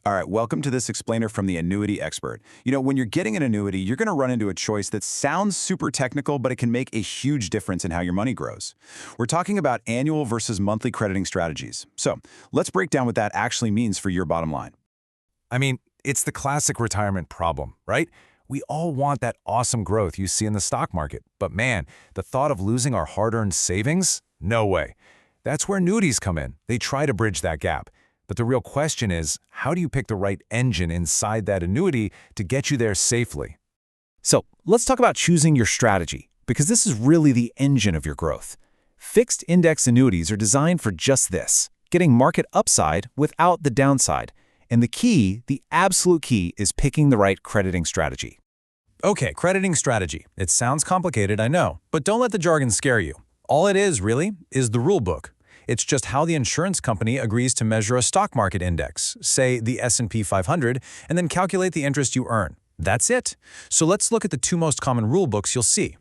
All right, welcome to this explainer from the annuity expert. You know, when you're getting an annuity, you're going to run into a choice that sounds super technical, but it can make a huge difference in how your money grows. We're talking about annual versus monthly crediting strategies. So let's break down what that actually means for your bottom line. I mean, it's the classic retirement problem, right? We all want that awesome growth you see in the stock market. But man, the thought of losing our hard-earned savings? No way. That's where annuities come in. They try to bridge that gap. But the real question is, how do you pick the right engine inside that annuity to get you there safely? So let's talk about choosing your strategy, because this is really the engine of your growth. Fixed index annuities are designed for just this, getting market upside without the downside. And the absolute key, is picking the right crediting strategy. Okay, crediting strategy. It sounds complicated, I know, but don't let the jargon scare you. All it is, really, is the rule book. It's just how the insurance company agrees to measure a stock market index, say the S&P 500, and then calculate the interest you earn. That's it. So let's look at the two most common rule books you'll see.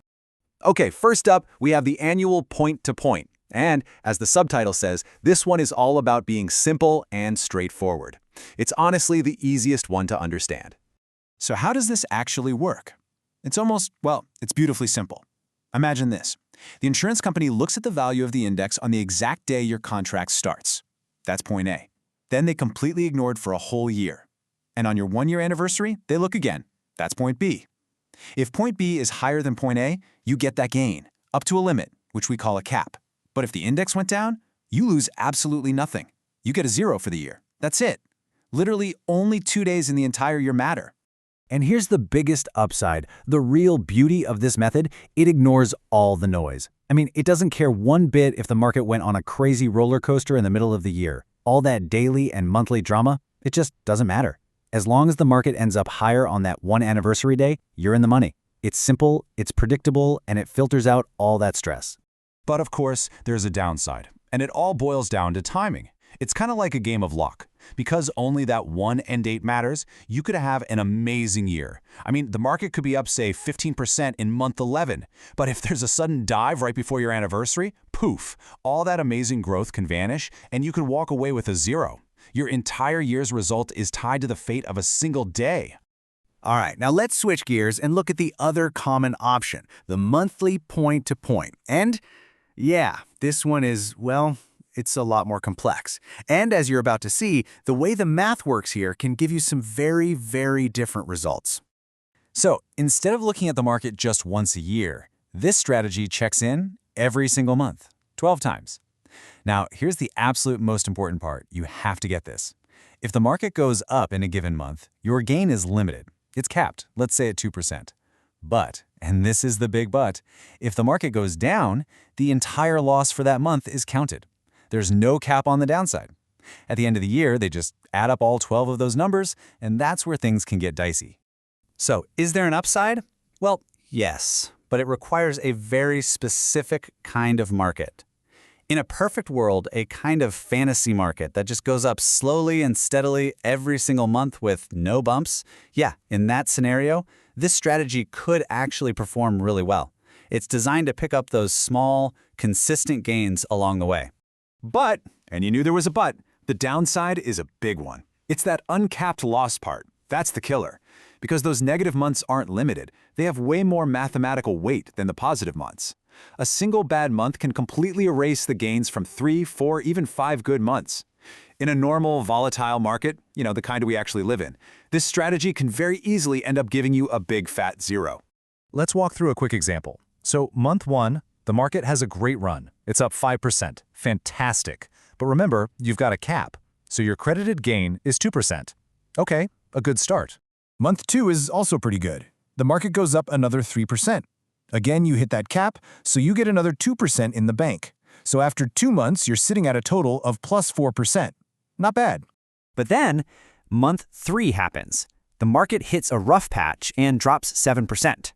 Okay, first up, we have the annual point-to-point. And as the subtitle says, this one is all about being simple and straightforward. It's honestly the easiest one to understand. So how does this actually work? It's beautifully simple. Imagine this. The insurance company looks at the value of the index on the exact day your contract starts. That's point A. Then they completely ignore it for a whole year. And on your one-year anniversary, they look again. That's point B. If point B is higher than point A, you get that gain, up to a limit, which we call a cap. But if the index went down, you lose absolutely nothing. You get a 0 for the year. That's it. Literally only 2 days in the entire year matter. And here's the biggest upside, the real beauty of this method: it ignores all the noise. I mean, it doesn't care one bit if the market went on a crazy roller coaster in the middle of the year. All that daily and monthly drama, it just doesn't matter. As long as the market ends up higher on that one anniversary day, you're in the money. It's simple, it's predictable, and it filters out all that stress. But of course, there's a downside, and it all boils down to timing. It's kind of like a game of luck. Because only that one end date matters, you could have an amazing year. I mean, the market could be up, say, 15% in month 11. But if there's a sudden dive right before your anniversary, poof, all that amazing growth can vanish, and you could walk away with a 0. Your entire year's result is tied to the fate of a single day. All right, now let's switch gears and look at the other common option, the monthly point-to-point. And yeah, this one is, it's a lot more complex. And as you're about to see, the way the math works here can give you some very, very different results. So instead of looking at the market just once a year, this strategy checks in every single month, 12 times. Now, here's the absolute most important part. You have to get this. If the market goes up in a given month, your gain is limited. It's capped, let's say at 2%. But, and this is the big but, if the market goes down, the entire loss for that month is counted. There's no cap on the downside. At the end of the year, they just add up all 12 of those numbers, and that's where things can get dicey. So, is there an upside? Well, yes, but it requires a very specific kind of market. In a perfect world, a kind of fantasy market that just goes up slowly and steadily every single month with no bumps, in that scenario, this strategy could actually perform really well. It's designed to pick up those small, consistent gains along the way. But, and you knew there was a but, the downside is a big one. It's that uncapped loss part. That's the killer. Because those negative months aren't limited. They have way more mathematical weight than the positive months. A single bad month can completely erase the gains from 3, 4, even 5 good months. In a normal, volatile market, the kind we actually live in, this strategy can very easily end up giving you a big fat 0. Let's walk through a quick example. So month 1, the market has a great run. It's up 5%. Fantastic. But remember, you've got a cap, so your credited gain is 2%. Okay, a good start. Month 2 is also pretty good. The market goes up another 3%. Again, you hit that cap, so you get another 2% in the bank. So after 2 months, you're sitting at a total of plus 4%. Not bad. But then, month 3 happens. The market hits a rough patch and drops 7%.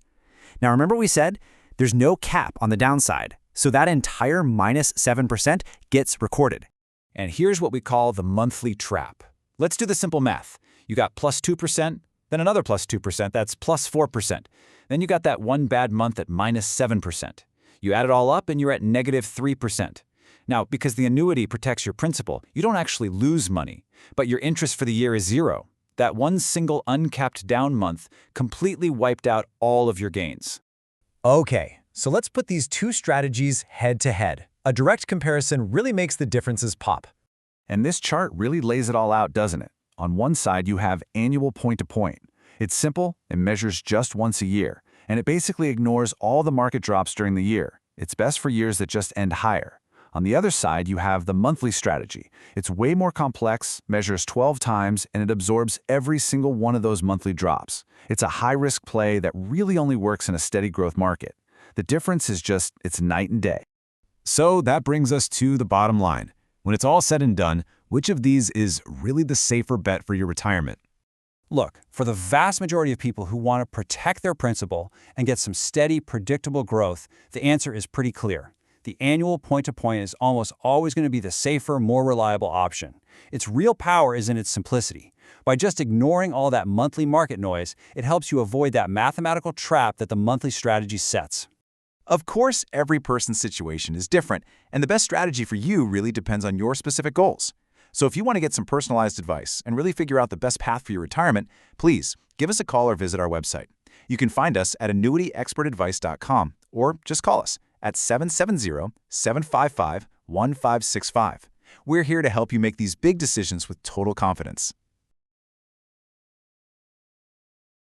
Now remember we said there's no cap on the downside, so that entire minus 7% gets recorded. And here's what we call the monthly trap. Let's do the simple math. You got plus 2%, then another plus 2%, that's plus 4%. Then you got that one bad month at minus 7%. You add it all up and you're at negative 3%. Now, because the annuity protects your principal, you don't actually lose money, but your interest for the year is zero. That one single uncapped down month completely wiped out all of your gains. Okay, so let's put these two strategies head to head. A direct comparison really makes the differences pop. And this chart really lays it all out, doesn't it? On one side, you have annual point-to-point. It's simple, it measures just once a year, and it basically ignores all the market drops during the year. It's best for years that just end higher. On the other side, you have the monthly strategy. It's way more complex, measures 12 times, and it absorbs every single one of those monthly drops. It's a high-risk play that really only works in a steady growth market. The difference is just it's night and day. So that brings us to the bottom line. When it's all said and done, which of these is really the safer bet for your retirement? Look, for the vast majority of people who want to protect their principal and get some steady, predictable growth, the answer is pretty clear. The annual point-to-point is almost always going to be the safer, more reliable option. Its real power is in its simplicity. By just ignoring all that monthly market noise, it helps you avoid that mathematical trap that the monthly strategy sets. Of course, every person's situation is different, and the best strategy for you really depends on your specific goals. So if you want to get some personalized advice and really figure out the best path for your retirement, please give us a call or visit our website. You can find us at annuityexpertadvice.com or just call us at 770-755-1565. We're here to help you make these big decisions with total confidence.